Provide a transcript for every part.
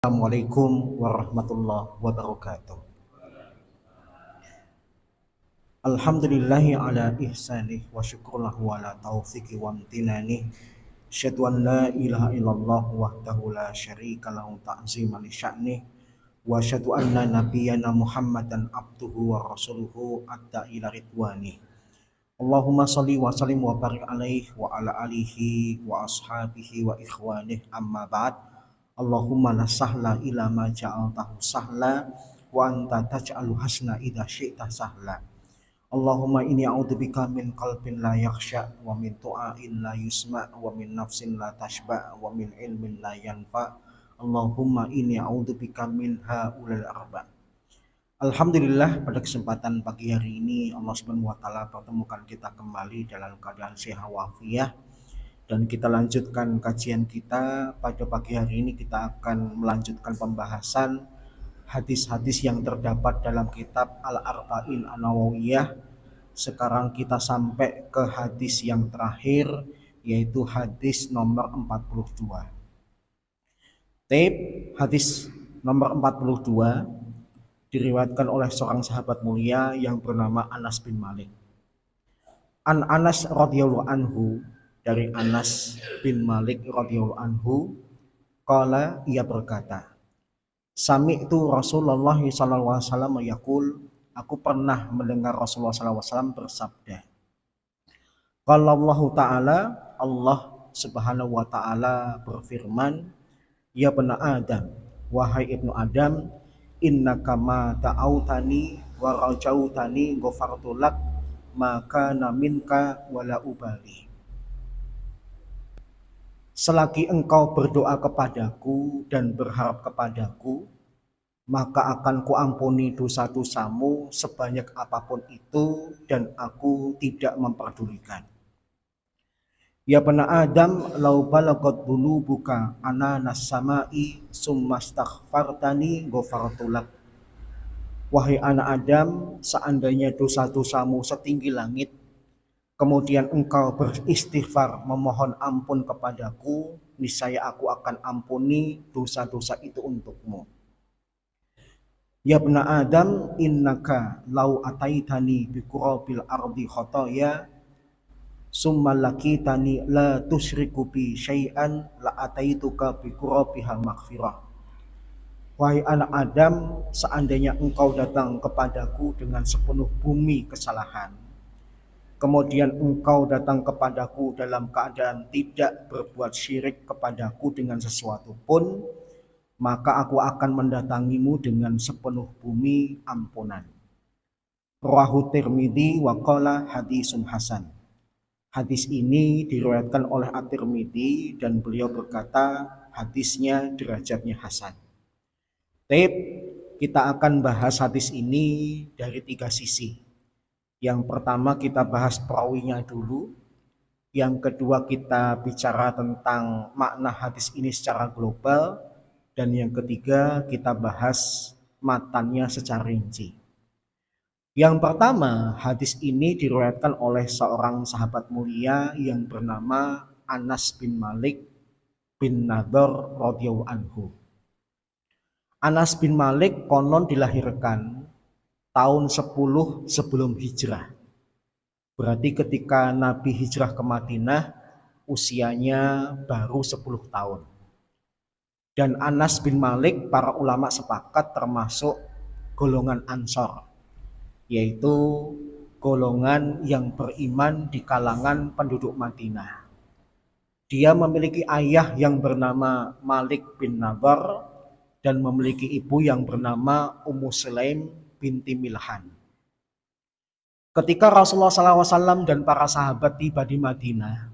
Assalamualaikum warahmatullahi wabarakatuh. Alhamdulillahi ala ihsanih wa syukurlahu ala taufiqi wa amtinani. Asyhadu an la ilaha illallah wahdahu la syarika lahu ta'ziman li sya'nih wa asyhadu anna nabiyyana Muhammadan abduhu wa rasuluhu adda ila ridwani. Allahumma shalli wa sallim wa barik alaihi wa ala alihi wa ashabihi wa ikhwanih amma ba'd. Allahumma la sahla ila ma ja'altahu sahla wa anta taj'alu hasna idza syi'ta sahla. Allahumma inni a'udzubika min qalbin la yakhsha wa min tu'ain la yusma wa min nafsin la tashba wa min ilmin la yanfa. Allahumma inni a'udzubika min haulal arba. Alhamdulillah, pada kesempatan pagi hari ini Allah Subhanahu wa taala pertemukan kita kembali dalam keadaan sehat walafiat. Dan kita lanjutkan kajian kita. Pada pagi hari ini kita akan melanjutkan pembahasan hadis-hadis yang terdapat dalam kitab Al-Arba'in An-Nawawiyah. Sekarang kita sampai ke hadis yang terakhir, yaitu hadis nomor 42. Hadis nomor 42 diriwayatkan oleh seorang sahabat mulia yang bernama Anas bin Malik. An Anas radhiyallahu anhu, dari Anas bin Malik radhiyallahu anhu, qala, ia berkata, sami'tu Rasulullah sallallahu alaihi wasallam yaqul, aku pernah mendengar Rasulullah sallallahu alaihi wasallam bersabda. Qala Allah taala, Allah Subhanahu wa taala berfirman, ya bani Adam, wahai ibnu Adam, innaka ma ta'autani wa rajautani ghafartu lak maka naminka wala ubali. Selagi engkau berdoa kepadaku dan berharap kepadaku, maka akan kuampuni dosa-dosamu sebanyak apapun itu dan aku tidak memperdulikan. Ya bani Adam, lau balagat dhunubuka ananas samai summa astaghfartani ghafartu lak. Wahai anak Adam, seandainya dosa-dosamu setinggi langit, kemudian engkau beristighfar memohon ampun kepadaku, niscaya aku akan ampuni dosa-dosa itu untukmu. Ya bani Adam, innaka lau ataitani biqurabil ardi khotoya summa lakitani la tusyriku bi syai'an la ataituka biqurabiha maghfirah. Wahai anak Adam, seandainya engkau datang kepadaku dengan sepenuh bumi kesalahan, kemudian engkau datang kepadaku dalam keadaan tidak berbuat syirik kepadaku dengan sesuatu pun, maka aku akan mendatangimu dengan sepenuh bumi ampunan. Rawahu Tirmidzi wa qala hadisun hasan. Hadis ini diriwayatkan oleh At-Tirmidzi dan beliau berkata hadisnya derajatnya hasan. Kita akan bahas hadis ini dari 3 sisi. Yang pertama kita bahas perawinya dulu. Yang kedua kita bicara tentang makna hadis ini secara global. Dan yang ketiga kita bahas matannya secara rinci. Yang pertama, hadis ini diriwayatkan oleh seorang sahabat mulia yang bernama Anas bin Malik bin Nadhr radhiyallahu anhu. Anas bin Malik konon dilahirkan tahun 10 sebelum hijrah. Berarti ketika Nabi hijrah ke Madinah, usianya baru 10 tahun. Dan Anas bin Malik, para ulama sepakat termasuk golongan Ansor, yaitu golongan yang beriman di kalangan penduduk Madinah. Dia memiliki ayah yang bernama Malik bin Nadhr dan memiliki ibu yang bernama Ummu Sulaim binti Milhan. Ketika Rasulullah SAW dan para sahabat tiba di Madinah,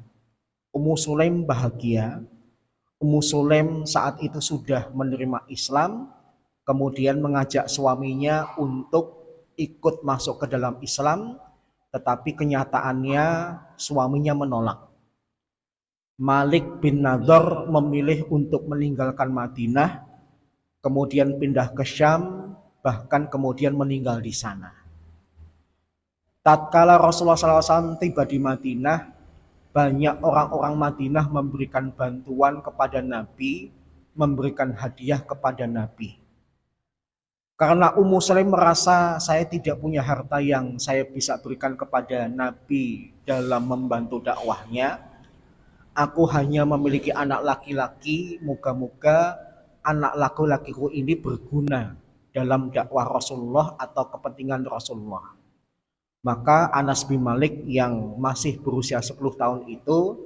Ummu Sulaim bahagia. Ummu Sulaim saat itu sudah menerima Islam, kemudian mengajak suaminya untuk ikut masuk ke dalam Islam, tetapi kenyataannya suaminya menolak. Malik bin Nadhr memilih untuk meninggalkan Madinah, kemudian pindah ke Syam, bahkan kemudian meninggal di sana. Tatkala Rasulullah SAW tiba di Madinah, banyak orang-orang Madinah memberikan bantuan kepada Nabi memberikan hadiah kepada Nabi. Karena Ummu Sulaim merasa saya tidak punya harta yang saya bisa berikan kepada Nabi dalam membantu dakwahnya. Aku hanya memiliki anak laki-laki, moga-moga anak laki-lakiku ini berguna dalam dakwah Rasulullah atau kepentingan Rasulullah. Maka Anas bin Malik yang masih berusia 10 tahun itu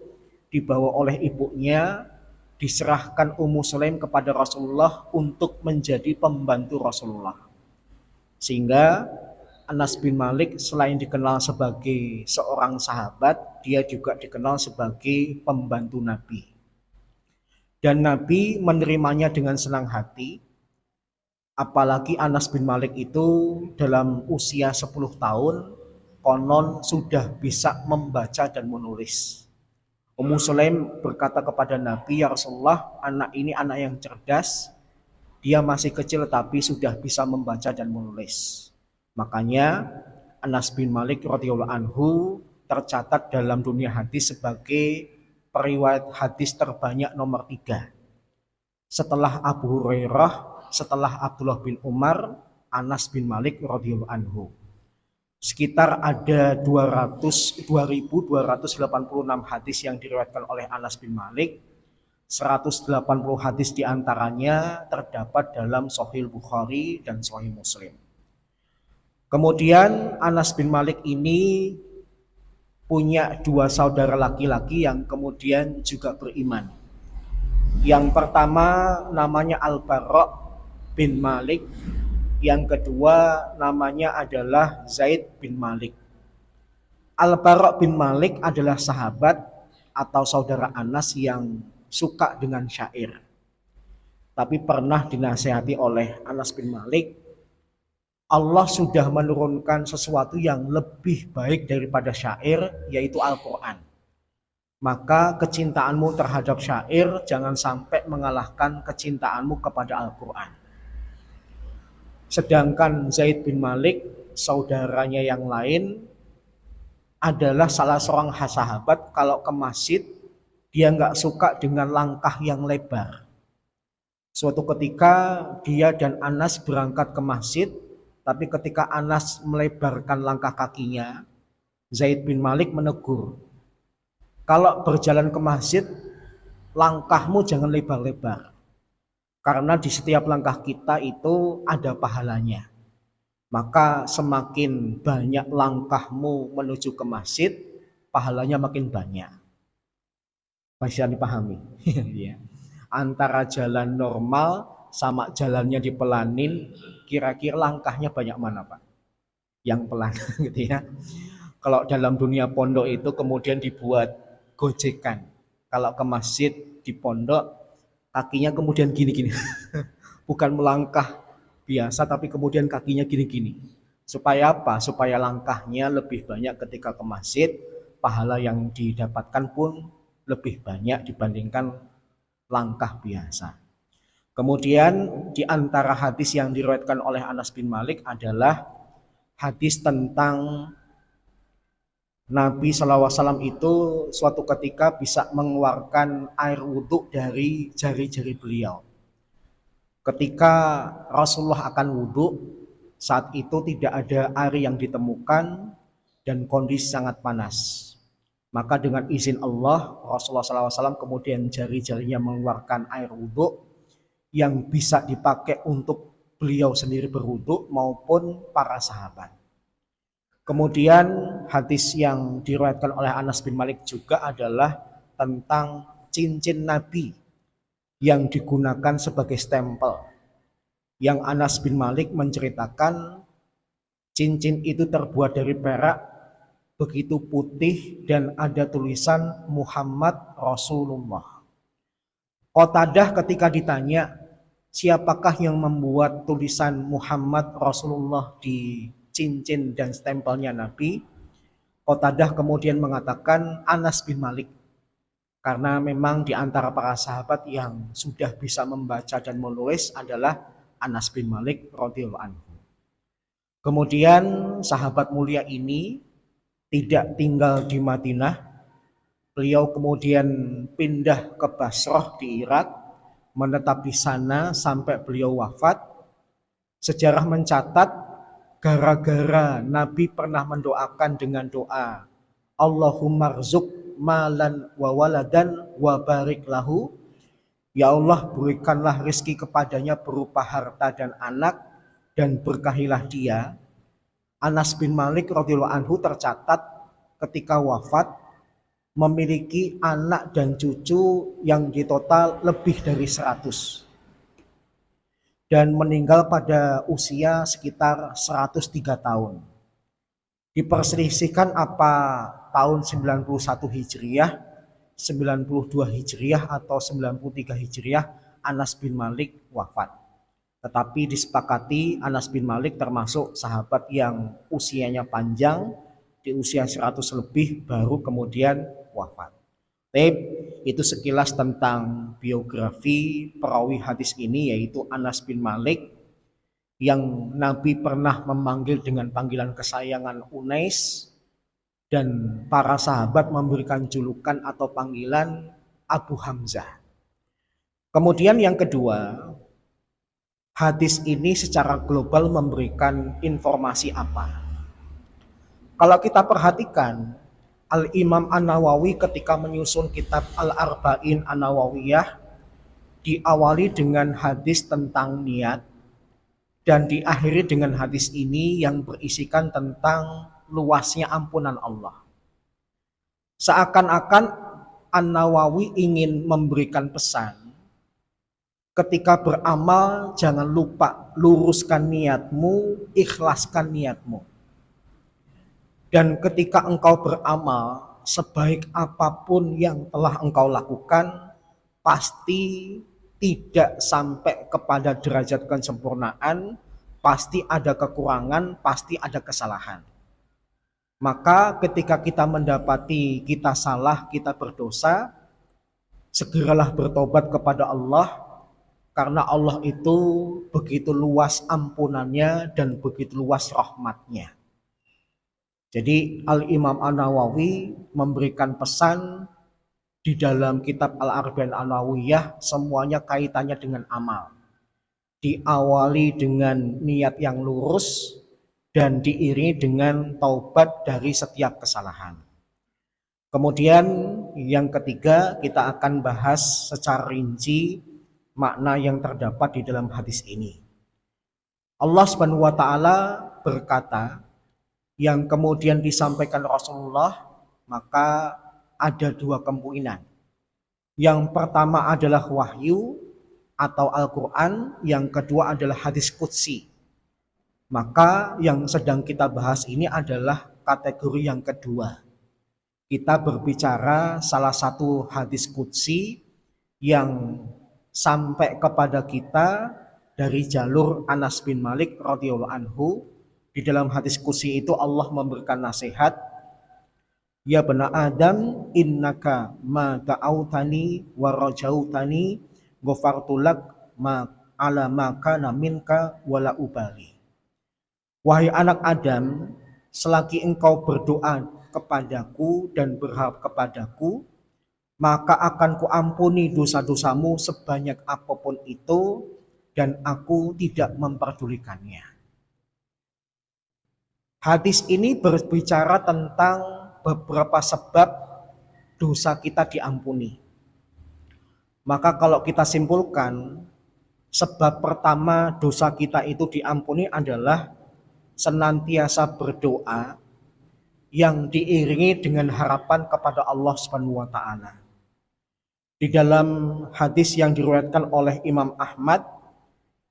dibawa oleh ibunya, diserahkan Ummu Sulaim kepada Rasulullah untuk menjadi pembantu Rasulullah. Sehingga Anas bin Malik selain dikenal sebagai seorang sahabat, dia juga dikenal sebagai pembantu Nabi. Dan Nabi menerimanya dengan senang hati. Apalagi Anas bin Malik itu dalam usia 10 tahun konon sudah bisa membaca dan menulis. Ummu Sulaim berkata kepada Nabi, "Ya Rasulullah, anak ini anak yang cerdas. Dia masih kecil tapi sudah bisa membaca dan menulis." Makanya Anas bin Malik radhiyallahu anhu tercatat dalam dunia hadis sebagai periwayat hadis terbanyak nomor 3. Setelah Abu Hurairah, setelah Abdullah bin Umar, Anas bin Malik radhiyallahu anhu. Sekitar ada 2.286 hadis yang diriwayatkan oleh Anas bin Malik. 180 hadis diantaranya terdapat dalam Sahih Bukhari dan Sahih Muslim. Kemudian Anas bin Malik ini punya 2 saudara laki-laki yang kemudian juga beriman. Yang pertama namanya Al-Bara' bin Malik. Yang kedua namanya adalah Zaid bin Malik. Al-Bara' bin Malik adalah sahabat atau saudara Anas yang suka dengan syair. Tapi pernah dinasihati oleh Anas bin Malik, Allah sudah menurunkan sesuatu yang lebih baik daripada syair, yaitu Al-Quran. Maka kecintaanmu terhadap syair jangan sampai mengalahkan kecintaanmu kepada Al-Quran. Sedangkan Zaid bin Malik, saudaranya yang lain, adalah salah seorang sahabat kalau ke masjid, dia nggak suka dengan langkah yang lebar. Suatu ketika dia dan Anas berangkat ke masjid, tapi ketika Anas melebarkan langkah kakinya, Zaid bin Malik menegur, "Kalau berjalan ke masjid, langkahmu jangan lebar-lebar. Karena di setiap langkah kita itu ada pahalanya. Maka semakin banyak langkahmu menuju ke masjid, pahalanya makin banyak." Bisa dipahami? Antara jalan normal sama jalannya dipelanin, kira-kira langkahnya banyak mana, Pak? Yang pelan gitu ya. Kalau dalam dunia pondok itu kemudian dibuat gojekan. Kalau ke masjid di pondok, kakinya kemudian gini-gini. Bukan melangkah biasa tapi kemudian kakinya gini-gini. Supaya apa? Supaya langkahnya lebih banyak ketika ke masjid, pahala yang didapatkan pun lebih banyak dibandingkan langkah biasa. Kemudian di antara hadis yang diriwayatkan oleh Anas bin Malik adalah hadis tentang Nabi SAW itu suatu ketika bisa mengeluarkan air wudhu dari jari-jari beliau. Ketika Rasulullah akan wudhu, saat itu tidak ada air yang ditemukan dan kondisi sangat panas. Maka dengan izin Allah, Rasulullah SAW kemudian jari-jarinya mengeluarkan air wudhu yang bisa dipakai untuk beliau sendiri berwudhu maupun para sahabat. Kemudian hadis yang diriwayatkan oleh Anas bin Malik juga adalah tentang cincin Nabi yang digunakan sebagai stempel. Yang Anas bin Malik menceritakan cincin itu terbuat dari perak, begitu putih dan ada tulisan Muhammad Rasulullah. Qatadah ketika ditanya, siapakah yang membuat tulisan Muhammad Rasulullah di cincin dan stempelnya Nabi? Qatadah kemudian mengatakan Anas bin Malik. Karena memang di antara para sahabat yang sudah bisa membaca dan menulis adalah Anas bin Malik radhiyallahu anhu. Kemudian sahabat mulia ini tidak tinggal di Madinah. Beliau kemudian pindah ke Basrah di Irak, menetap di sana sampai beliau wafat. Sejarah mencatat gara-gara Nabi pernah mendoakan dengan doa Allahumma rzuq malan wa waladan wa barik lahu. Ya Allah, berikanlah rezeki kepadanya berupa harta dan anak, dan berkahilah dia. Anas bin Malik radhiyallahu anhu tercatat ketika wafat memiliki anak dan cucu yang di total lebih dari 100 dan meninggal pada usia sekitar 103 tahun. Diperselisihkan apa tahun 91 Hijriah, 92 Hijriah atau 93 Hijriah Anas bin Malik wafat. Tetapi disepakati Anas bin Malik termasuk sahabat yang usianya panjang, di usia 100 lebih baru kemudian wafat. Itu sekilas tentang biografi perawi hadis ini, yaitu Anas bin Malik yang Nabi pernah memanggil dengan panggilan kesayangan Unais, dan para sahabat memberikan julukan atau panggilan Abu Hamzah. Kemudian yang kedua, hadis ini secara global memberikan informasi apa? Kalau kita perhatikan, Al-Imam An-Nawawi ketika menyusun kitab Al-Arba'in An-Nawawiyah diawali dengan hadis tentang niat dan diakhiri dengan hadis ini yang berisikan tentang luasnya ampunan Allah. Seakan-akan An-Nawawi ingin memberikan pesan, ketika beramal jangan lupa luruskan niatmu, ikhlaskan niatmu. Dan ketika engkau beramal, sebaik apapun yang telah engkau lakukan, pasti tidak sampai kepada derajat kesempurnaan, pasti ada kekurangan, pasti ada kesalahan. Maka ketika kita mendapati kita salah, kita berdosa, segeralah bertobat kepada Allah, karena Allah itu begitu luas ampunannya dan begitu luas rahmatnya. Jadi Al-Imam An-Nawawi memberikan pesan di dalam kitab Al-Arba'in An-Nawawiyah, semuanya kaitannya dengan amal. Diawali dengan niat yang lurus dan diiringi dengan taubat dari setiap kesalahan. Kemudian yang ketiga, kita akan bahas secara rinci makna yang terdapat di dalam hadis ini. Allah Subhanahu wa taala berkata, yang kemudian disampaikan Rasulullah, maka ada dua kemungkinan. Yang pertama adalah wahyu atau Al-Quran, yang kedua adalah hadis qudsi. Maka yang sedang kita bahas ini adalah kategori yang kedua. Kita berbicara salah satu hadis qudsi yang sampai kepada kita dari jalur Anas bin Malik radhiyallahu anhu. Di dalam hadis qudsi itu Allah memberikan nasihat, ya bani Adam, innaka ma da'autani wa rajautani ghafartu lak ma ala ma kana minka wala ubali. Wahai anak Adam, selagi engkau berdoa kepadaku dan berharap kepadaku, maka akan kuampuni dosa-dosamu sebanyak apapun itu, dan aku tidak memperdulikannya. Hadis ini berbicara tentang beberapa sebab dosa kita diampuni. Maka kalau kita simpulkan, sebab pertama dosa kita itu diampuni adalah senantiasa berdoa yang diiringi dengan harapan kepada Allah Subhanahu wa taala. Di dalam hadis yang diriwayatkan oleh Imam Ahmad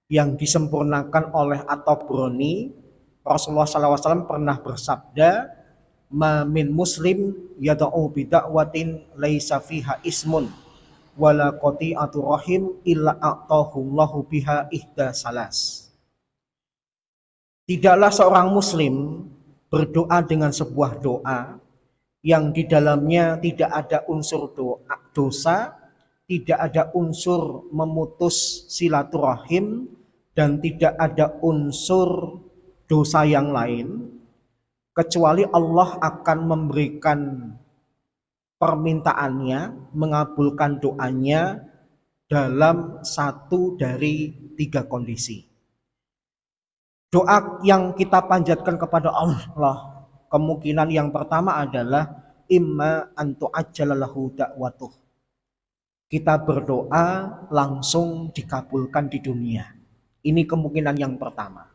yang disempurnakan oleh At-Tabrani, Rasulullah SAW pernah bersabda, ma min muslim yada'u bida'watin laisa fiha ismun wala qati'atu rahim illa a'tahullahu biha ihda salas. Tidaklah seorang muslim berdoa dengan sebuah doa yang di dalamnya tidak ada unsur dosa, tidak ada unsur memutus silaturahim, dan tidak ada unsur dosa yang lain, kecuali Allah akan memberikan permintaannya, mengabulkan doanya dalam satu dari tiga kondisi. Doa yang kita panjatkan kepada Allah, kemungkinan yang pertama adalah imma antu ajalalahu da'watuh. Kita berdoa langsung dikabulkan di dunia. Ini kemungkinan yang pertama.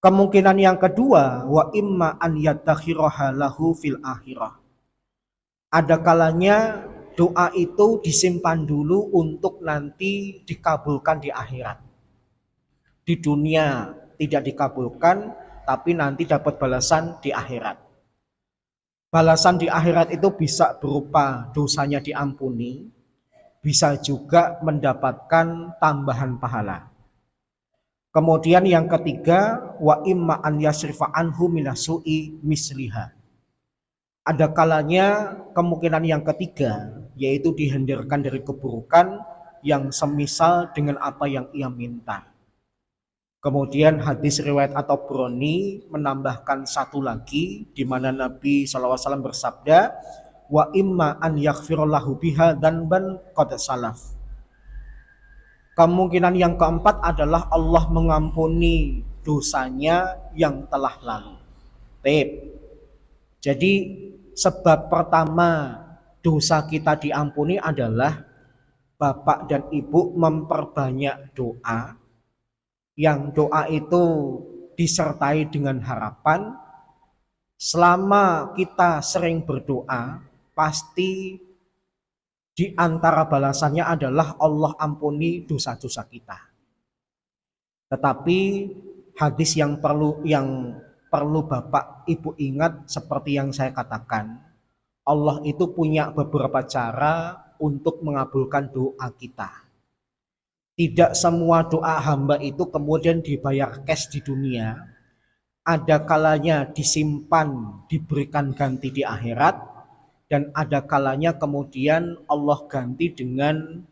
Kemungkinan yang kedua, wa imma an yadakhiraha lahu fil akhirah. Ada kalanya doa itu disimpan dulu untuk nanti dikabulkan di akhirat. Di dunia tidak dikabulkan, tapi nanti dapat balasan di akhirat. Balasan di akhirat itu bisa berupa dosanya diampuni, bisa juga mendapatkan tambahan pahala. Kemudian yang ketiga, wa imma an yasrifa anhu minasu'i misliha. Ada kalanya kemungkinan yang ketiga, yaitu dihindarkan dari keburukan yang semisal dengan apa yang ia minta. Kemudian hadis riwayat At-Tabrani menambahkan satu lagi, di mana Nabi SAW bersabda, wa imma an yaghfirallahu biha dzanban qad salaf. Kemungkinan yang keempat adalah Allah mengampuni dosanya yang telah lalu. Jadi sebab pertama dosa kita diampuni adalah bapak dan ibu memperbanyak doa, yang doa itu disertai dengan harapan. Selama kita sering berdoa, pasti di antara balasannya adalah Allah ampuni dosa-dosa kita. Tetapi hadis yang perlu bapak ibu ingat, seperti yang saya katakan, Allah itu punya beberapa cara untuk mengabulkan doa kita. Tidak semua doa hamba itu kemudian dibayar cash di dunia. Ada kalanya disimpan, diberikan ganti di akhirat, dan ada kalanya kemudian Allah ganti dengan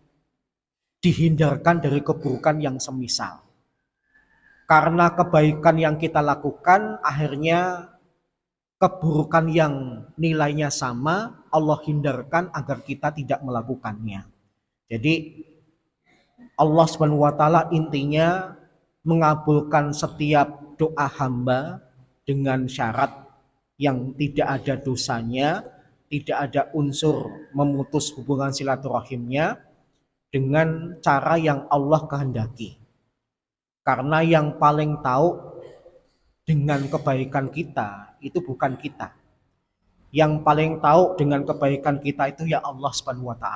dihindarkan dari keburukan yang semisal. Karena kebaikan yang kita lakukan, akhirnya keburukan yang nilainya sama, Allah hindarkan agar kita tidak melakukannya. Jadi Allah SWT intinya mengabulkan setiap doa hamba dengan syarat yang tidak ada dosanya, tidak ada unsur memutus hubungan silaturahimnya, dengan cara yang Allah kehendaki. Karena yang paling tahu dengan kebaikan kita itu bukan kita. Yang paling tahu dengan kebaikan kita itu ya Allah SWT.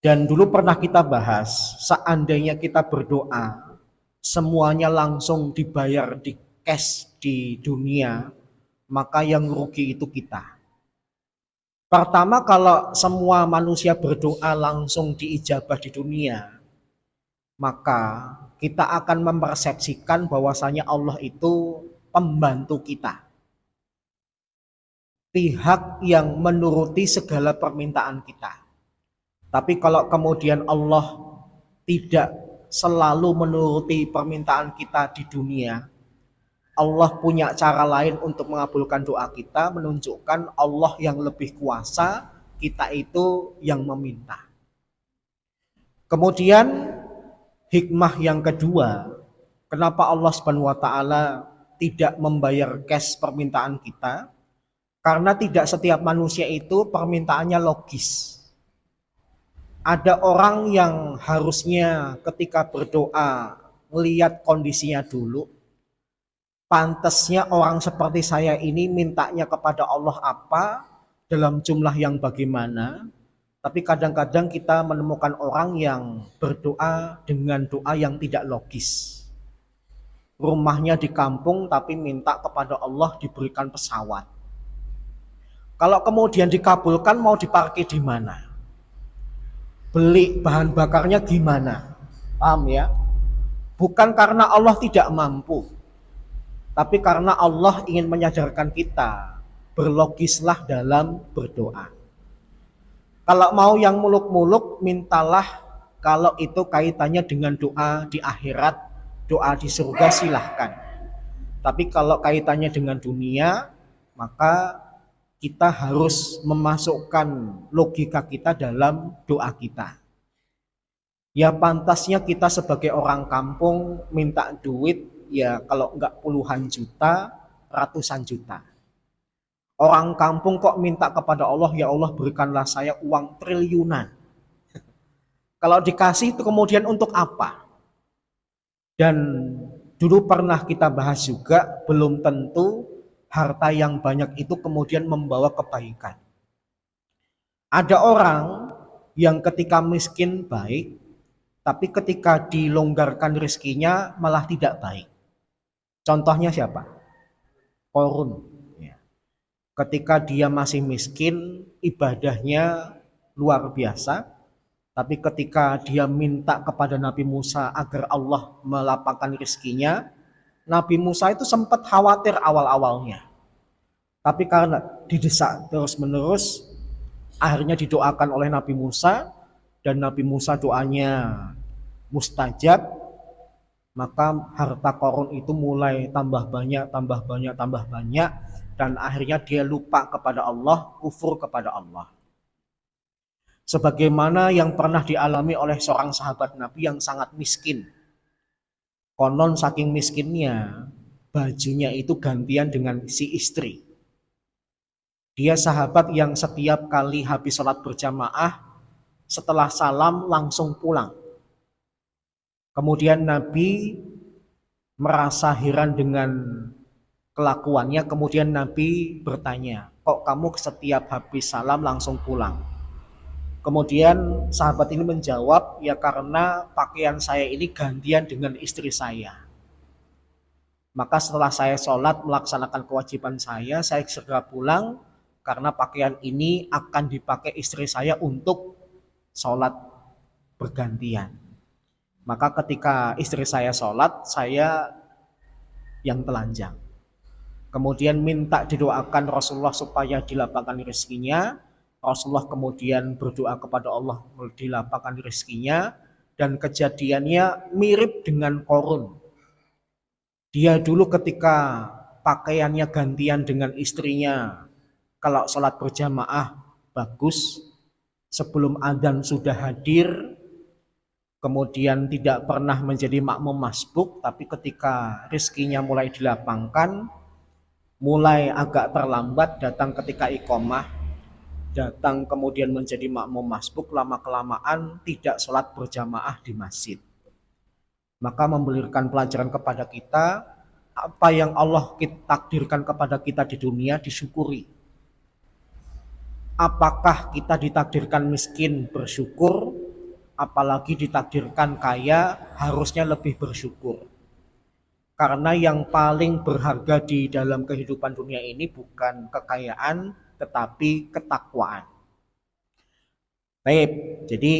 Dan dulu pernah kita bahas, seandainya kita berdoa, semuanya langsung dibayar di cash di dunia, maka yang rugi itu kita. Pertama, kalau semua manusia berdoa langsung diijabah di dunia, maka kita akan mempersepsikan bahwasanya Allah itu pembantu kita. Pihak yang menuruti segala permintaan kita. Tapi kalau kemudian Allah tidak selalu menuruti permintaan kita di dunia, Allah punya cara lain untuk mengabulkan doa kita, menunjukkan Allah yang lebih kuasa, kita itu yang meminta. Kemudian hikmah yang kedua, kenapa Allah SWT tidak membayar cash permintaan kita? Karena tidak setiap manusia itu permintaannya logis. Ada orang yang harusnya ketika berdoa melihat kondisinya dulu. Pantasnya orang seperti saya ini mintanya kepada Allah apa, dalam jumlah yang bagaimana. Tapi kadang-kadang kita menemukan orang yang berdoa dengan doa yang tidak logis. Rumahnya di kampung tapi minta kepada Allah diberikan pesawat. Kalau kemudian dikabulkan, mau diparkir di mana? Beli bahan bakarnya gimana? Paham ya? Bukan karena Allah tidak mampu, tapi karena Allah ingin menyadarkan kita, berlogislah dalam berdoa. Kalau mau yang muluk-muluk, mintalah kalau itu kaitannya dengan doa di akhirat, doa di surga, silahkan. Tapi kalau kaitannya dengan dunia, maka kita harus memasukkan logika kita dalam doa kita. Ya pantasnya kita sebagai orang kampung minta duit ya kalau enggak puluhan juta, ratusan juta. Orang kampung kok minta kepada Allah, ya Allah berikanlah saya uang triliunan. Kalau dikasih itu kemudian untuk apa? Dan dulu pernah kita bahas juga, belum tentu harta yang banyak itu kemudian membawa kebaikan. Ada orang yang ketika miskin baik, tapi ketika dilonggarkan rezekinya malah tidak baik. Contohnya siapa? Korun. Ketika dia masih miskin, ibadahnya luar biasa. Tapi ketika dia minta kepada Nabi Musa agar Allah melapangkan rezekinya, Nabi Musa itu sempat khawatir awal-awalnya. Tapi karena didesak terus-menerus, akhirnya didoakan oleh Nabi Musa, dan Nabi Musa doanya mustajab, maka harta korun itu mulai tambah banyak, tambah banyak, tambah banyak, dan akhirnya dia lupa kepada Allah, kufur kepada Allah. Sebagaimana yang pernah dialami oleh seorang sahabat Nabi yang sangat miskin. Konon saking miskinnya, bajunya itu gantian dengan si istri. Dia sahabat yang setiap kali habis sholat berjamaah, setelah salam langsung pulang. Kemudian Nabi merasa heran dengan kelakuannya, kemudian Nabi bertanya, kok kamu setiap habis salam langsung pulang? Kemudian sahabat ini menjawab, ya karena pakaian saya ini gantian dengan istri saya. Maka setelah saya sholat melaksanakan kewajiban saya segera pulang, karena pakaian ini akan dipakai istri saya untuk sholat bergantian. Maka ketika istri saya sholat, saya yang telanjang. Kemudian minta didoakan Rasulullah supaya dilapangkan rezekinya. Rasulullah kemudian berdoa kepada Allah dilapangkan rezekinya, dan kejadiannya mirip dengan Korun. Dia dulu ketika pakaiannya gantian dengan istrinya, kalau sholat berjamaah bagus, sebelum adzan sudah hadir, kemudian tidak pernah menjadi makmum masbuk, tapi ketika rezekinya mulai dilapangkan, mulai agak terlambat, datang ketika iqomah, datang kemudian menjadi makmum masbuk, lama-kelamaan tidak sholat berjamaah di masjid. Maka memberikan pelajaran kepada kita, apa yang Allah takdirkan kepada kita di dunia disyukuri. Apakah kita ditakdirkan miskin bersyukur, apalagi ditakdirkan kaya harusnya lebih bersyukur. Karena yang paling berharga di dalam kehidupan dunia ini bukan kekayaan, tetapi ketakwaan. Baik, jadi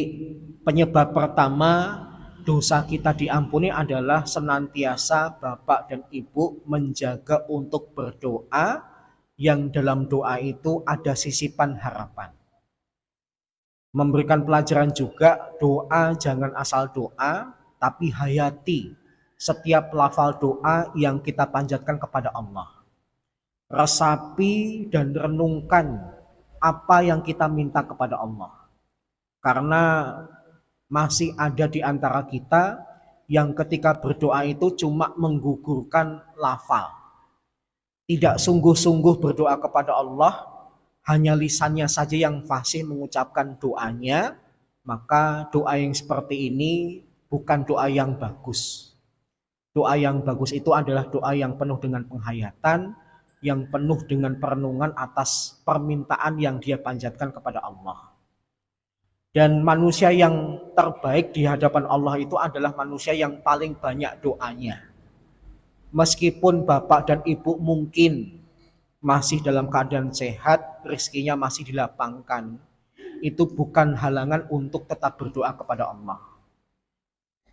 penyebab pertama dosa kita diampuni adalah senantiasa Bapak dan Ibu menjaga untuk berdoa, yang dalam doa itu ada sisipan harapan. Memberikan pelajaran juga, doa jangan asal doa, tapi hayati setiap lafal doa yang kita panjatkan kepada Allah. Resapi dan renungkan apa yang kita minta kepada Allah. Karena masih ada di antara kita yang ketika berdoa itu cuma menggugurkan lafal. Tidak sungguh-sungguh berdoa kepada Allah, hanya lisannya saja yang fasih mengucapkan doanya, maka doa yang seperti ini bukan doa yang bagus. Doa yang bagus itu adalah doa yang penuh dengan penghayatan, yang penuh dengan perenungan atas permintaan yang dia panjatkan kepada Allah. Dan manusia yang terbaik di hadapan Allah itu adalah manusia yang paling banyak doanya. Meskipun bapak dan ibu mungkin masih dalam keadaan sehat, rezekinya masih dilapangkan, itu bukan halangan untuk tetap berdoa kepada Allah.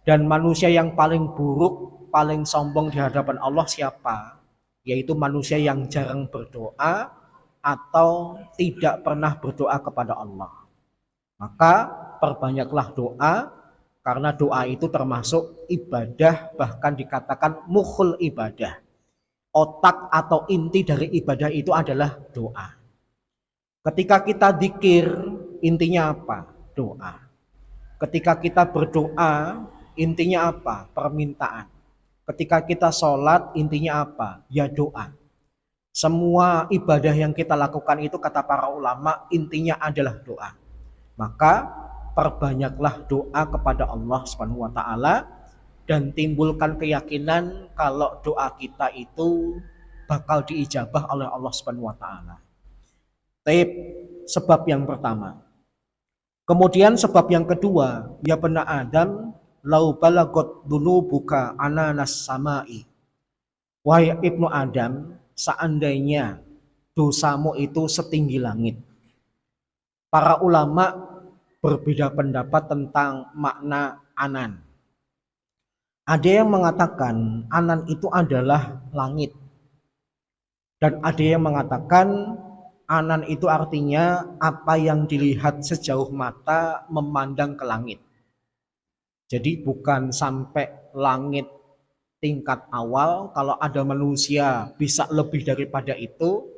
Dan manusia yang paling buruk, paling sombong di hadapan Allah siapa? Yaitu manusia yang jarang berdoa atau tidak pernah berdoa kepada Allah. Maka perbanyaklah doa, karena doa itu termasuk ibadah, bahkan dikatakan mukhul ibadah. Otak atau inti dari ibadah itu adalah doa. Ketika kita dzikir, intinya apa? Doa. Ketika kita berdoa, intinya apa? Permintaan. Ketika kita sholat, intinya apa? Ya doa. Semua ibadah yang kita lakukan itu kata para ulama intinya adalah doa. Maka perbanyaklah doa kepada Allah Subhanahu wa taala dan timbulkan keyakinan kalau doa kita itu bakal diijabah oleh Allah Subhanahu wa taala. Taib, sebab yang pertama. Kemudian sebab yang kedua, ya bena Adam, lau balagot dunubuka ananas samai. Wahai Ibnu Adam, seandainya dosamu itu setinggi langit. Para ulama berbeda pendapat tentang makna anan. Ada yang mengatakan anan itu adalah langit. Dan ada yang mengatakan anan itu artinya apa yang dilihat sejauh mata memandang ke langit. Jadi bukan sampai langit tingkat awal, kalau ada manusia bisa lebih daripada itu,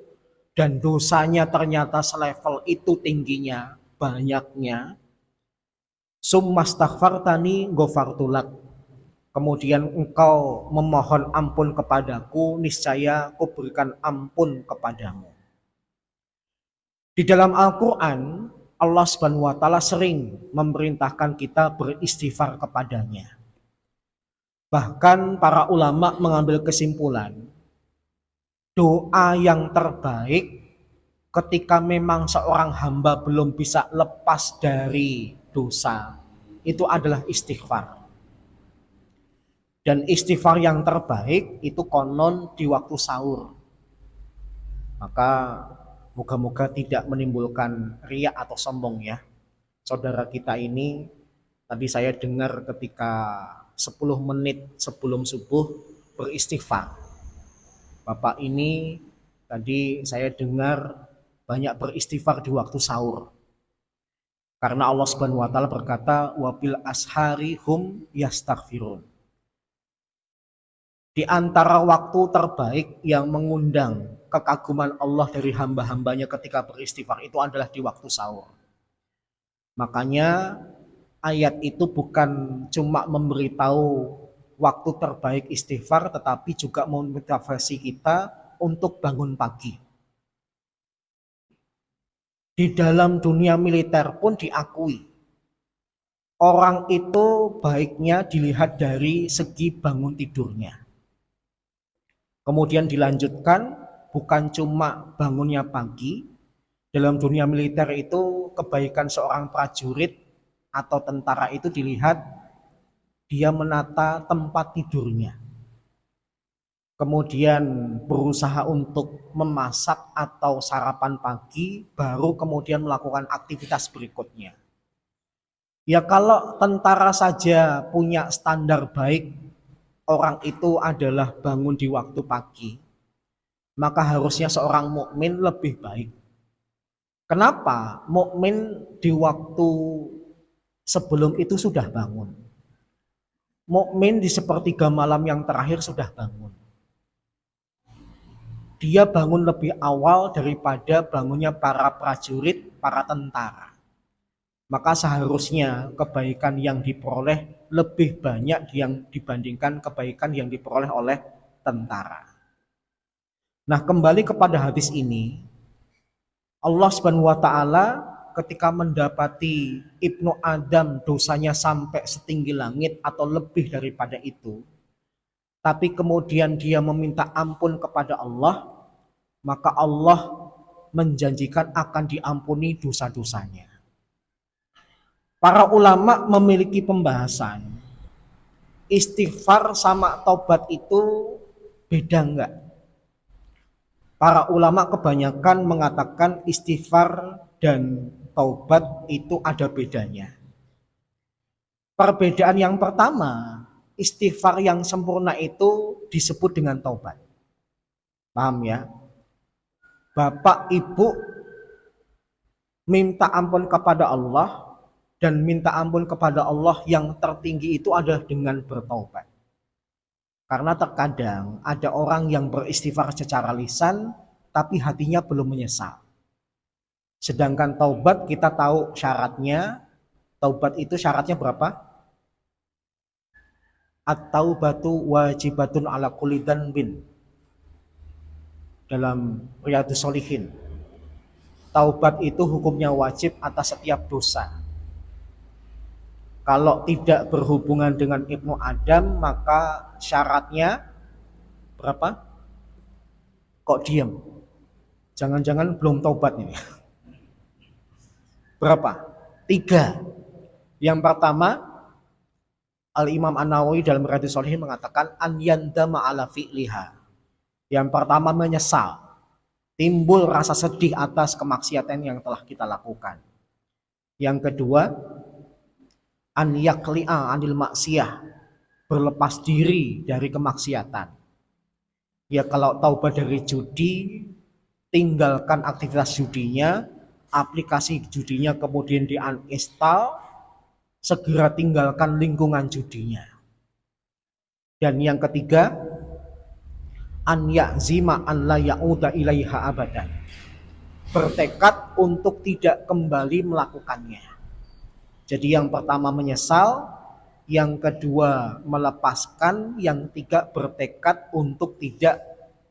dan dosanya ternyata selevel itu tingginya, banyaknya, summastaghfartani ghafartulak. Kemudian engkau memohon ampun kepadaku, niscaya aku berikan ampun kepadamu. Di dalam Al-Quran, Allah Subhanahu wa taala sering memerintahkan kita beristighfar kepadanya. Bahkan para ulama mengambil kesimpulan, doa yang terbaik ketika memang seorang hamba belum bisa lepas dari dosa, itu adalah istighfar. Dan istighfar yang terbaik itu konon di waktu sahur. Maka moga-moga tidak menimbulkan riya atau sombong ya. Saudara kita ini tadi saya dengar ketika 10 menit sebelum subuh beristighfar. Bapak ini tadi saya dengar banyak beristighfar di waktu sahur. Karena Allah Subhanahu wa taala berkata wabil ashari hum yastaghfirun. Di antara waktu terbaik yang mengundang kekaguman Allah dari hamba-hambanya ketika beristighfar itu adalah di waktu sahur. Makanya ayat itu bukan cuma memberitahu waktu terbaik istighfar, tetapi juga memotivasi kita untuk bangun pagi. Di dalam dunia militer pun diakui, orang itu baiknya dilihat dari segi bangun tidurnya. Kemudian dilanjutkan, bukan cuma bangunnya pagi. Dalam dunia militer itu kebaikan seorang prajurit atau tentara itu dilihat dia menata tempat tidurnya. Kemudian berusaha untuk memasak atau sarapan pagi, baru kemudian melakukan aktivitas berikutnya. Ya kalau tentara saja punya standar baik, orang itu adalah bangun di waktu pagi, maka harusnya seorang mukmin lebih baik. Kenapa? Mukmin di waktu sebelum itu sudah bangun. Mukmin di sepertiga malam yang terakhir sudah bangun. Dia bangun lebih awal daripada bangunnya para prajurit, para tentara. Maka seharusnya kebaikan yang diperoleh lebih banyak yang dibandingkan kebaikan yang diperoleh oleh tentara. Nah, kembali kepada hadis ini, Allah Subhanahu wa taala ketika mendapati Ibnu Adam dosanya sampai setinggi langit atau lebih daripada itu, tapi kemudian dia meminta ampun kepada Allah, maka Allah menjanjikan akan diampuni dosa-dosanya. Para ulama memiliki pembahasan, istighfar sama taubat itu beda enggak? Para ulama kebanyakan mengatakan istighfar dan taubat itu ada bedanya. Perbedaan yang pertama, istighfar yang sempurna itu disebut dengan taubat. Paham ya? Bapak ibu minta ampun kepada Allah, dan minta ampun kepada Allah yang tertinggi itu adalah dengan bertaubat. Karena terkadang ada orang yang beristighfar secara lisan tapi hatinya belum menyesal. Sedangkan taubat kita tahu syaratnya. Taubat itu syaratnya berapa? At-taubatu wajibatun ala kulli dhanbin. Dalam Riyadhus Shalihin. Taubat itu hukumnya wajib atas setiap dosa. Kalau tidak berhubungan dengan Ibnu Adam, maka syaratnya berapa? Kok diam? Jangan-jangan belum taubat ini. Berapa? 3. Yang pertama, Al-Imam An-Nawawi dalam Riyadhus Shalihin mengatakan an yandama ala fi'liha. Yang pertama menyesal, timbul rasa sedih atas kemaksiatan yang telah kita lakukan. Yang kedua, an yakli'a anil maksiyah, berlepas diri dari kemaksiatan. Ya kalau taubat dari judi, tinggalkan aktivitas judinya, aplikasi judinya kemudian di uninstall, segera tinggalkan lingkungan judinya. Dan yang ketiga, an ya'zima an la ya'uda ilaiha abadan, bertekad untuk tidak kembali melakukannya. Jadi yang pertama menyesal, yang kedua melepaskan, yang tiga bertekad untuk tidak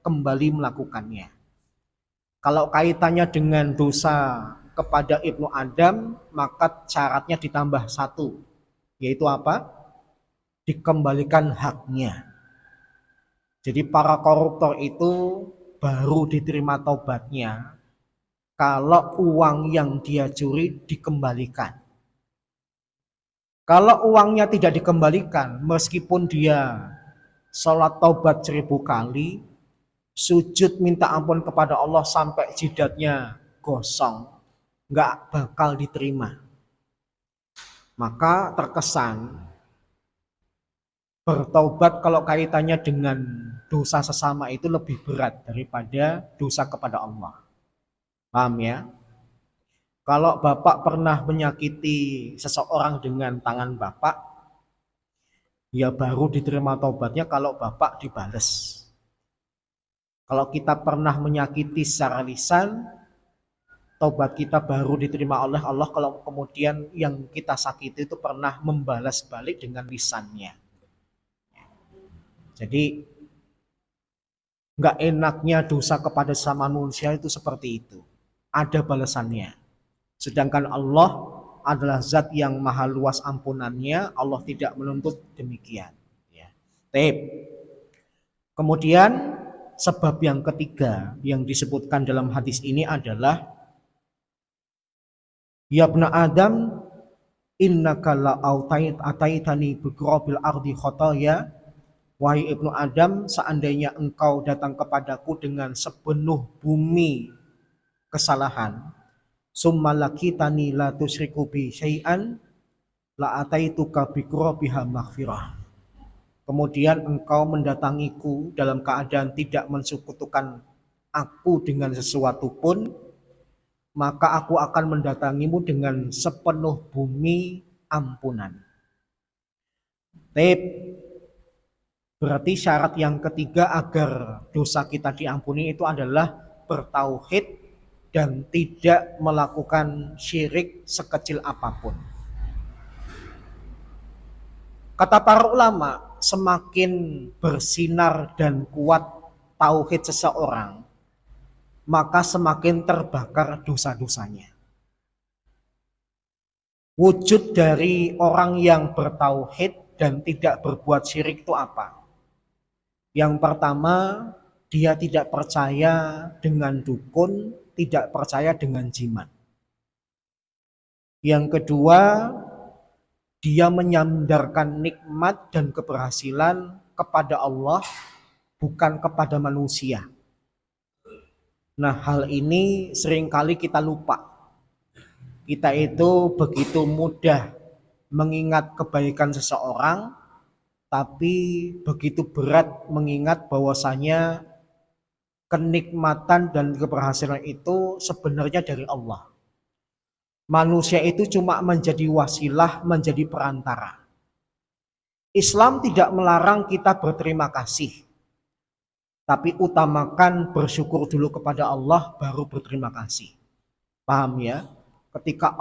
kembali melakukannya. Kalau kaitannya dengan dosa kepada Ibnu Adam, maka syaratnya ditambah 1, yaitu apa? Dikembalikan haknya. Jadi para koruptor itu baru diterima taubatnya kalau uang yang dia curi dikembalikan. Kalau uangnya tidak dikembalikan, meskipun dia sholat taubat 1000 kali, sujud minta ampun kepada Allah sampai jidatnya gosong, nggak bakal diterima. Maka terkesan bertaubat kalau kaitannya dengan dosa sesama itu lebih berat daripada dosa kepada Allah. Paham ya? Kalau Bapak pernah menyakiti seseorang dengan tangan Bapak, ya baru diterima taubatnya kalau Bapak dibales. Kalau kita pernah menyakiti secara lisan, taubat kita baru diterima oleh Allah kalau kemudian yang kita sakiti itu pernah membalas balik dengan lisannya. Jadi nggak enaknya dosa kepada sama manusia itu seperti itu. Ada balasannya. Sedangkan Allah adalah zat yang maha luas ampunannya, Allah tidak menuntut demikian. Ya. Kemudian sebab yang ketiga yang disebutkan dalam hadis ini adalah ya ibna Adam innaka la ataitani biqrabil ardi khataya. Wahai Ibnu Adam, seandainya engkau datang kepadaku dengan sepenuh bumi kesalahan, summa lakitani la tusyriku bi syai'an la ataituka biqrabiha maghfirah. Kemudian engkau mendatangiku dalam keadaan tidak mensekutukan aku dengan sesuatu pun, maka aku akan mendatangimu dengan sepenuh bumi ampunan. Berarti syarat yang ketiga agar dosa kita diampuni itu adalah bertauhid dan tidak melakukan syirik sekecil apapun. Kata para ulama, semakin bersinar dan kuat tauhid seseorang, maka semakin terbakar dosa-dosanya. Wujud dari orang yang bertauhid dan tidak berbuat syirik itu apa? Yang pertama, dia tidak percaya dengan dukun, tidak percaya dengan jimat. Yang kedua, dia menyandarkan nikmat dan keberhasilan kepada Allah, bukan kepada manusia. Nah, hal ini seringkali kita lupa. Kita itu begitu mudah mengingat kebaikan seseorang, tapi begitu berat mengingat bahwasanya kenikmatan dan keberhasilan itu sebenarnya dari Allah. Manusia itu cuma menjadi wasilah, menjadi perantara. Islam tidak melarang kita berterima kasih, tapi utamakan bersyukur dulu kepada Allah baru berterima kasih. Paham ya? Ketika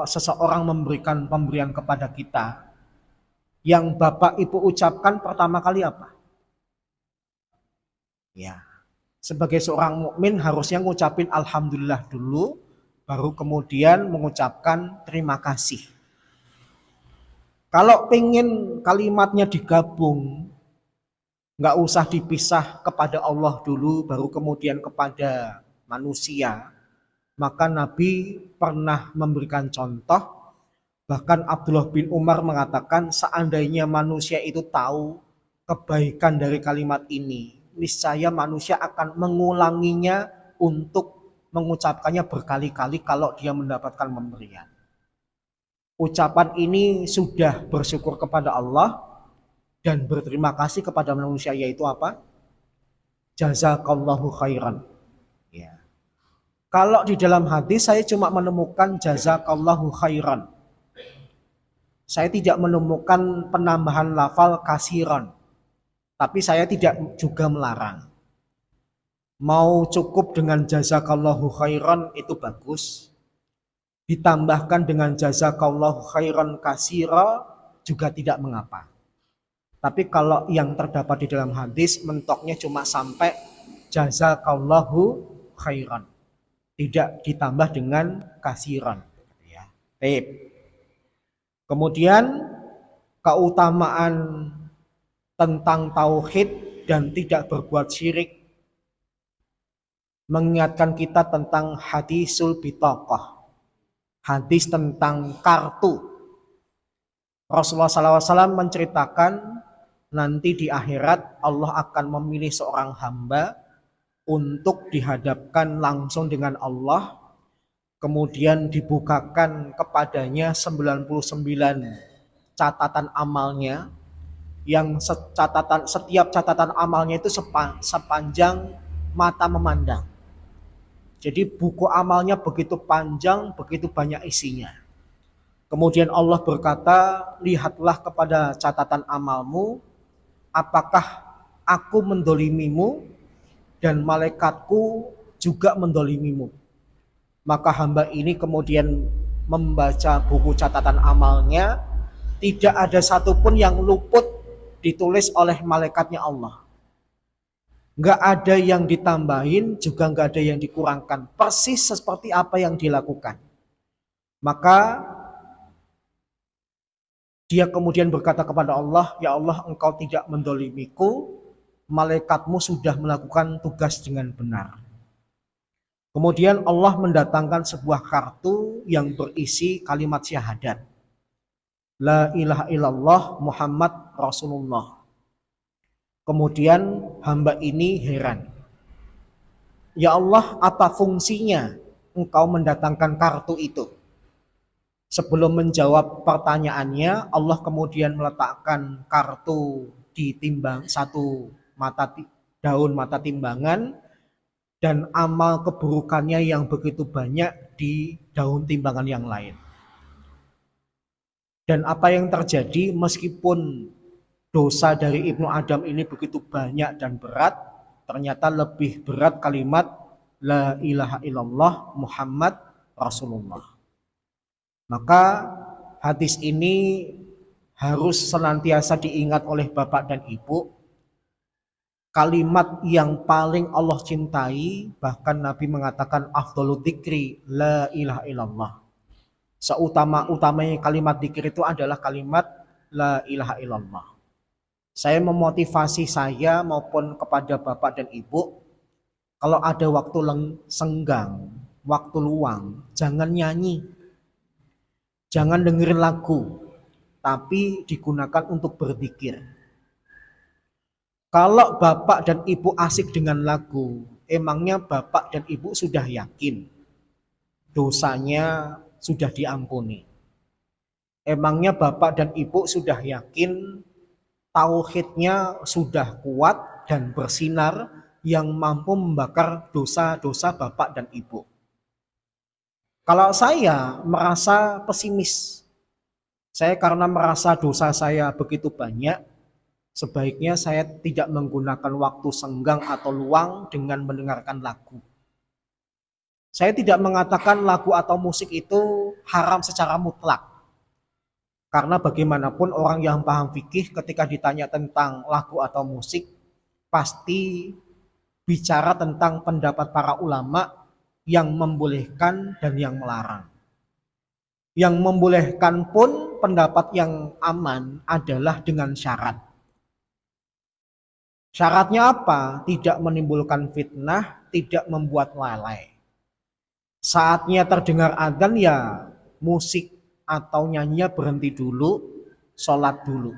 seseorang memberikan pemberian kepada kita, yang Bapak Ibu ucapkan pertama kali apa? Ya, sebagai seorang mukmin harusnya ngucapin alhamdulillah dulu, baru kemudian mengucapkan terima kasih. Kalau pengen kalimatnya digabung, nggak usah dipisah kepada Allah dulu, baru kemudian kepada manusia. Maka Nabi pernah memberikan contoh, bahkan Abdullah bin Umar mengatakan seandainya manusia itu tahu kebaikan dari kalimat ini, niscaya manusia akan mengulanginya untuk mengucapkannya berkali-kali kalau dia mendapatkan pemberian. Ucapan ini sudah bersyukur kepada Allah dan berterima kasih kepada manusia, yaitu apa? Jazakallahu khairan. Ya. Kalau di dalam hadis saya cuma menemukan jazakallahu khairan. Saya tidak menemukan penambahan lafal kasiron. Tapi saya tidak juga melarang. Mau cukup dengan jazakallahu khairan itu bagus. Ditambahkan dengan jazakallahu khairan kasira juga tidak mengapa. Tapi kalau yang terdapat di dalam hadis mentoknya cuma sampai jazakallahu khairan. Tidak ditambah dengan kasiran. Ya. Baik. Kemudian keutamaan tentang tauhid dan tidak berbuat syirik mengingatkan kita tentang hadisul bitaqah, hadis tentang kartu. Rasulullah SAW menceritakan nanti di akhirat Allah akan memilih seorang hamba untuk dihadapkan langsung dengan Allah, kemudian dibukakan kepadanya 99 catatan amalnya, yang setiap catatan amalnya itu sepanjang mata memandang. Jadi buku amalnya begitu panjang, begitu banyak isinya. Kemudian Allah berkata, lihatlah kepada catatan amalmu, apakah aku mendolimimu dan malaikatku juga mendolimimu. Maka hamba ini kemudian membaca buku catatan amalnya, tidak ada satupun yang luput ditulis oleh malaikatnya Allah. Nggak ada yang ditambahin, juga nggak ada yang dikurangkan. Persis seperti apa yang dilakukan. Maka dia kemudian berkata kepada Allah, ya Allah, engkau tidak mendolimiku, malaikatmu sudah melakukan tugas dengan benar. Kemudian Allah mendatangkan sebuah kartu yang berisi kalimat syahadat. La ilaha illallah Muhammad Rasulullah. Kemudian hamba ini heran. Ya Allah, apa fungsinya engkau mendatangkan kartu itu? Sebelum menjawab pertanyaannya, Allah kemudian meletakkan kartu di satu daun mata timbangan, dan amal keburukannya yang begitu banyak di daun timbangan yang lain. Dan apa yang terjadi, meskipun dosa dari Ibnu Adam ini begitu banyak dan berat, ternyata lebih berat kalimat La ilaha illallah Muhammad Rasulullah. Maka hadis ini harus senantiasa diingat oleh bapak dan ibu. Kalimat yang paling Allah cintai, bahkan Nabi mengatakan afdhalu dzikri la ilaha illallah. Seutama-utamanya kalimat dzikir itu adalah kalimat la ilaha illallah. Saya memotivasi saya maupun kepada bapak dan ibu, kalau ada waktu senggang, waktu luang, jangan nyanyi. Jangan dengerin lagu, tapi digunakan untuk berzikir. Kalau bapak dan ibu asik dengan lagu, emangnya bapak dan ibu sudah yakin dosanya sudah diampuni? Emangnya bapak dan ibu sudah yakin tauhidnya sudah kuat dan bersinar yang mampu membakar dosa-dosa bapak dan ibu? Kalau saya merasa pesimis, saya karena merasa dosa saya begitu banyak, sebaiknya saya tidak menggunakan waktu senggang atau luang dengan mendengarkan lagu. Saya tidak mengatakan lagu atau musik itu haram secara mutlak. Karena bagaimanapun orang yang paham fikih ketika ditanya tentang lagu atau musik, pasti bicara tentang pendapat para ulama yang membolehkan dan yang melarang. Yang membolehkan pun pendapat yang aman adalah dengan syarat. Syaratnya apa? Tidak menimbulkan fitnah, tidak membuat lalai. Saatnya terdengar adzan ya musik atau nyanyi berhenti dulu, sholat dulu.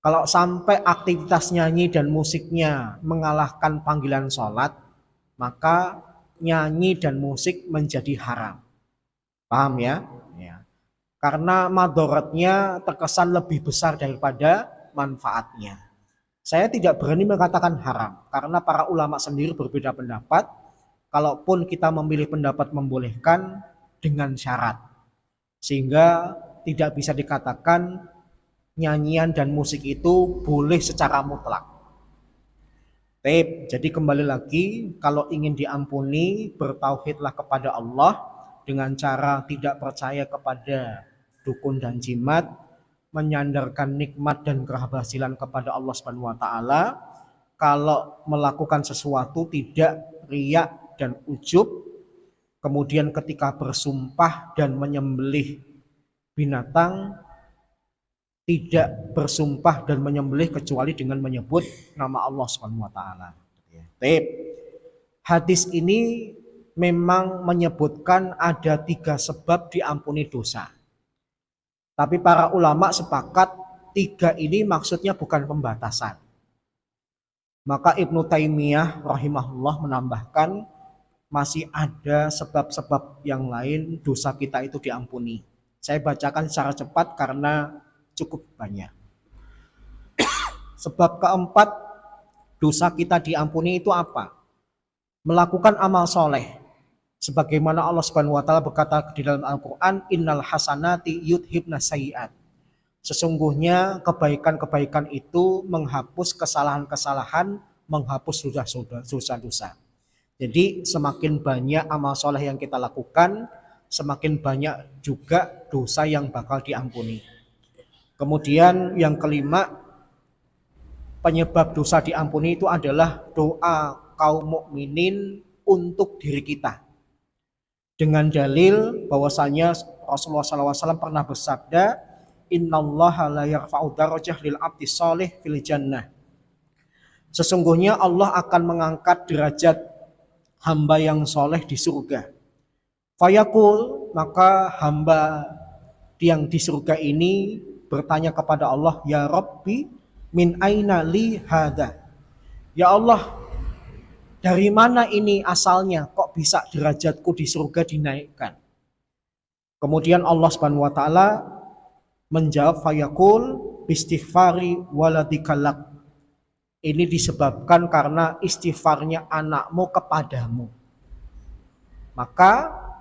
Kalau sampai aktivitas nyanyi dan musiknya mengalahkan panggilan sholat, maka nyanyi dan musik menjadi haram. Paham ya? Ya. Karena madorotnya terkesan lebih besar daripada manfaatnya. Saya tidak berani mengatakan haram, karena para ulama sendiri berbeda pendapat. Kalaupun kita memilih pendapat membolehkan dengan syarat, sehingga tidak bisa dikatakan nyanyian dan musik itu boleh secara mutlak. Jadi kembali lagi, kalau ingin diampuni, bertauhidlah kepada Allah dengan cara tidak percaya kepada dukun dan jimat, menyandarkan nikmat dan keberhasilan kepada Allah Subhanahu wa taala. Kalau melakukan sesuatu tidak riak dan ujub, kemudian ketika bersumpah dan menyembelih binatang, tidak bersumpah dan menyembelih kecuali dengan menyebut nama Allah Subhanahu wa taala. Hadis ini memang menyebutkan ada 3 sebab diampuni dosa. Tapi para ulama sepakat 3 ini maksudnya bukan pembatasan. Maka Ibnu Taimiyah rahimahullah menambahkan masih ada sebab-sebab yang lain dosa kita itu diampuni. Saya bacakan secara cepat karena cukup banyak. Sebab keempat dosa kita diampuni itu apa? Melakukan amal soleh. Sebagaimana Allah Subhanahu wa taala berkata di dalam Al-Qur'an, innal hasanati yudhibna sayyi'at. Sesungguhnya kebaikan-kebaikan itu menghapus kesalahan-kesalahan, menghapus dosa-dosa. Jadi semakin banyak amal soleh yang kita lakukan, semakin banyak juga dosa yang bakal diampuni. Kemudian yang kelima, penyebab dosa diampuni itu adalah doa kaum mukminin untuk diri kita. Dengan dalil bahwasanya Rasulullah SAW pernah bersabda, innallaha la yarfa'u darajah lil abdi shalih fil jannah. Sesungguhnya Allah akan mengangkat derajat hamba yang soleh di surga. Fayaqul, maka hamba yang di surga ini bertanya kepada Allah, ya Rabbi min aina li hada. Ya Allah, dari mana ini asalnya kok bisa derajatku di surga dinaikkan? Kemudian Allah Subhanahu wa taala menjawab, fayaqul bistighfari waladikallak. Ini disebabkan karena istighfarnya anakmu kepadamu. Maka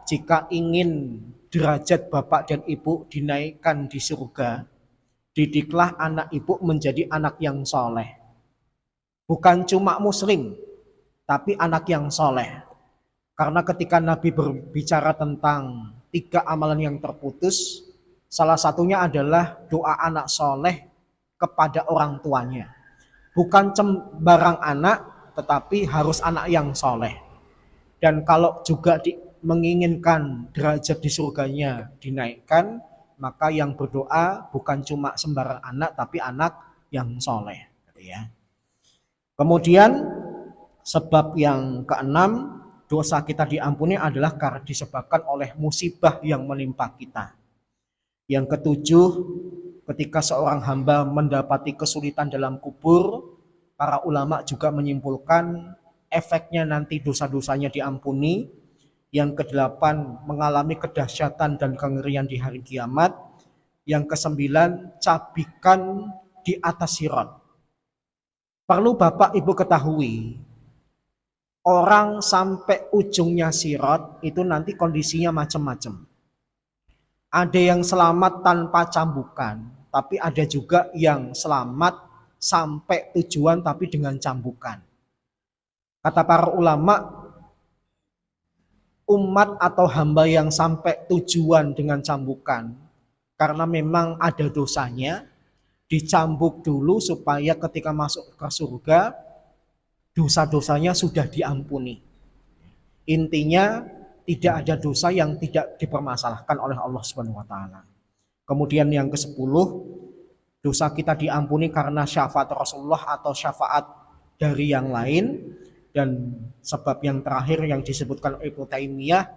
jika ingin derajat bapak dan ibu dinaikkan di surga, didiklah anak ibu menjadi anak yang soleh. Bukan cuma muslim, tapi anak yang soleh. Karena ketika Nabi berbicara tentang 3 amalan yang terputus, salah satunya adalah doa anak soleh kepada orang tuanya. Bukan sembarang anak, tetapi harus anak yang soleh. Dan kalau juga menginginkan derajat di surganya dinaikkan, maka yang berdoa bukan cuma sembarang anak, tapi anak yang soleh. Kemudian sebab yang keenam, dosa kita diampuni adalah karena disebabkan oleh musibah yang menimpa kita. Yang ketujuh, ketika seorang hamba mendapati kesulitan dalam kubur, para ulama juga menyimpulkan efeknya nanti dosa-dosanya diampuni. Yang kedelapan, mengalami kedahsyatan dan kengerian di hari kiamat. Yang kesembilan, cabikan di atas sirat. Perlu Bapak Ibu ketahui, orang sampai ujungnya sirat itu nanti kondisinya macam-macam. Ada yang selamat tanpa cambukan, tapi ada juga yang selamat sampai tujuan tapi dengan cambukan. Kata para ulama, umat atau hamba yang sampai tujuan dengan cambukan karena memang ada dosanya, dicambuk dulu supaya ketika masuk ke surga dosa-dosanya sudah diampuni. Intinya tidak ada dosa yang tidak dipermasalahkan oleh Allah Subhanahu wa taala. Kemudian yang ke-10, dosa kita diampuni karena syafaat Rasulullah atau syafaat dari yang lain. Dan sebab yang terakhir yang disebutkan Ibnu Taimiyah,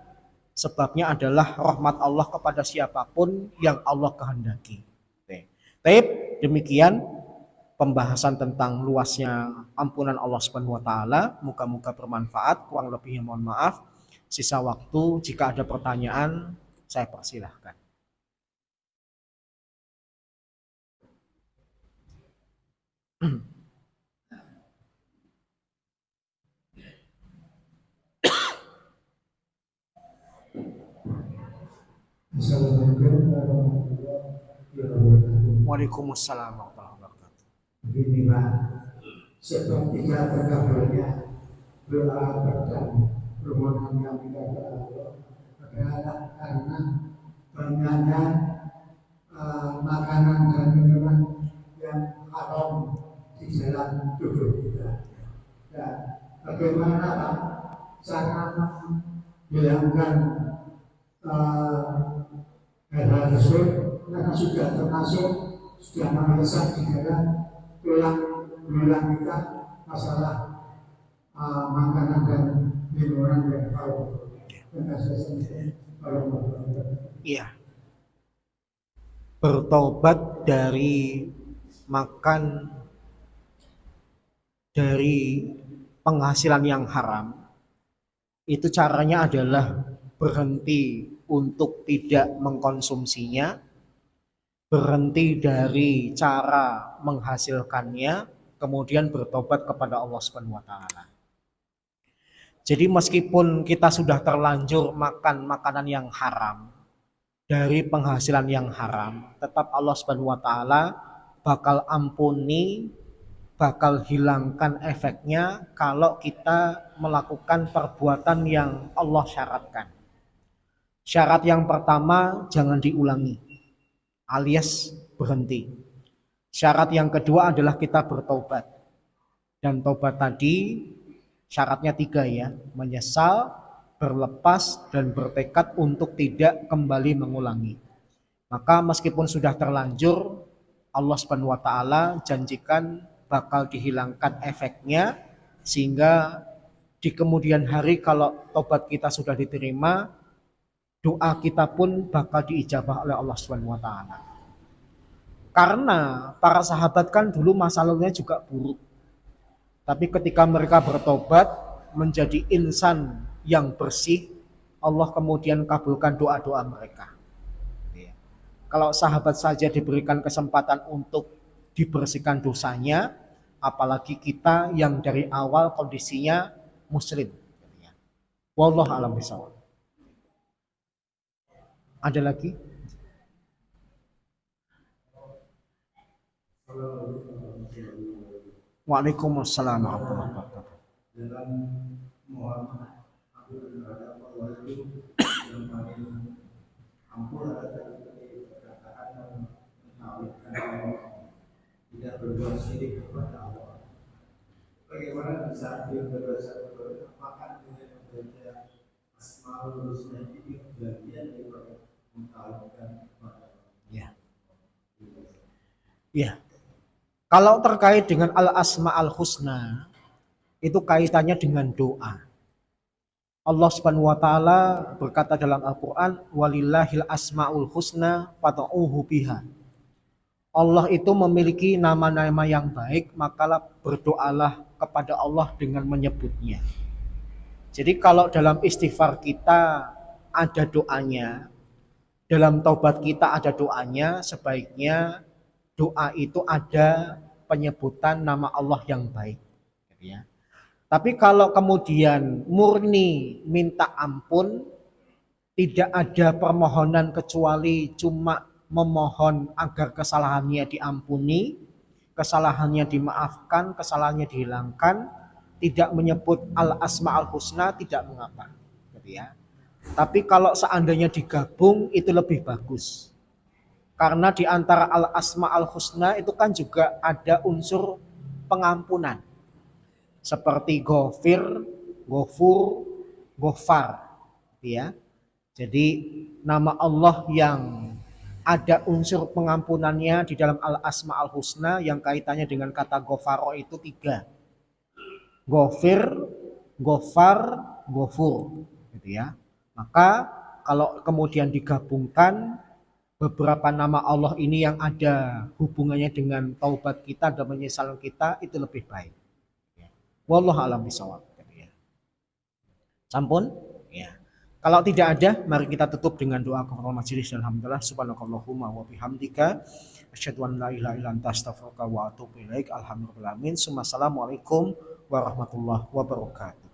sebabnya adalah rahmat Allah kepada siapapun yang Allah kehendaki. Baik, demikian pembahasan tentang luasnya ampunan Allah Subhanahu wa taala. Moga-moga bermanfaat. Kurang lebihnya mohon maaf. Sisa waktu jika ada pertanyaan saya persilahkan. Assalamualaikum warahmatullahi wabarakatuh. Waalaikumsalam warahmatullahi wabarakatuh. Begini Pak, seperti kata kabarnya doa dan permohonan kami kepada Allah adalah karena banyaknya makanan dan minuman yang haram di dalam tubuh kita. Dan bagaimana Pak cara menghilangkan hal-hal tersebut karena sudah termasuk sudah meresap di dalam tulang belulang kita masalah makanan dan minuman yang haram. Iya. Bertobat dari makan dari penghasilan yang haram itu caranya adalah berhenti untuk tidak mengkonsumsinya, berhenti dari cara menghasilkannya, kemudian bertobat kepada Allah Subhanahu wa taala. Jadi meskipun kita sudah terlanjur makan makanan yang haram dari penghasilan yang haram, tetap Allah Subhanahu wa taala bakal ampuni, bakal hilangkan efeknya kalau kita melakukan perbuatan yang Allah syaratkan. Syarat yang pertama jangan diulangi, alias berhenti. Syarat yang kedua adalah kita bertobat. Dan tobat tadi syaratnya 3 ya, menyesal, berlepas, dan bertekad untuk tidak kembali mengulangi. Maka meskipun sudah terlanjur, Allah Subhanahu wa taala janjikan bakal dihilangkan efeknya, sehingga di kemudian hari kalau tobat kita sudah diterima, doa kita pun bakal diijabah oleh Allah Subhanahu wa taala. Karena para sahabat kan dulu masa lalunya juga buruk. Tapi ketika mereka bertobat menjadi insan yang bersih, Allah kemudian kabulkan doa-doa mereka. Kalau sahabat saja diberikan kesempatan untuk dibersihkan dosanya, apalagi kita yang dari awal kondisinya muslim. Wallahu a'lam bishawab. Ada lagi? Waalaikumsalam warahmatullahi wabarakatuh. Dalam mohon aku terhadap Allah itu yang paling ampun adalah perkataan yang mentauhidkan Allah, tidak berbuat syirik kepada Allah. Bagaimana bisa dia berdosa makan dengan membaca Asmaul Husna itu bagian daripada mentauhidkan kepada Allah. Ya. Ya. Kalau terkait dengan al-asma'ul husna, itu kaitannya dengan doa. Allah Subhanahu wa taala berkata dalam Al-Qur'an, "Walillahil asma'ul husna fad'uuhu biha." Allah itu memiliki nama-nama yang baik, maka berdoalah kepada Allah dengan menyebutnya. Jadi kalau dalam istighfar kita ada doanya, dalam taubat kita ada doanya, sebaiknya doa itu ada penyebutan nama Allah yang baik. Ya. Tapi kalau kemudian murni minta ampun, tidak ada permohonan kecuali cuma memohon agar kesalahannya diampuni, kesalahannya dimaafkan, kesalahannya dihilangkan, tidak menyebut al-asma'ul husna, tidak mengapa. Ya. Tapi kalau seandainya digabung itu lebih bagus. Karena di antara al-asma al-husna itu kan juga ada unsur pengampunan. Seperti gofir, gofur, gofar. Ya. Jadi nama Allah yang ada unsur pengampunannya di dalam al-asma al-husna yang kaitannya dengan kata gofaro itu 3. Gofir, gofar, gofur. Gitu ya. Maka kalau kemudian digabungkan beberapa nama Allah ini yang ada hubungannya dengan taubat kita dan penyesalan kita itu lebih baik. Ya. Wallahu a'lam bishawab. Ya. Sampun? Ya. Kalau tidak ada, mari kita tutup dengan doa kafaratul majelis. Alhamdulillah subhanakallahumma wa bihamdika asyhadu an la ilaha illa anta astaghfiruka wa atubu ilaik. Alhamdulillah. Assalamualaikum warahmatullahi wabarakatuh.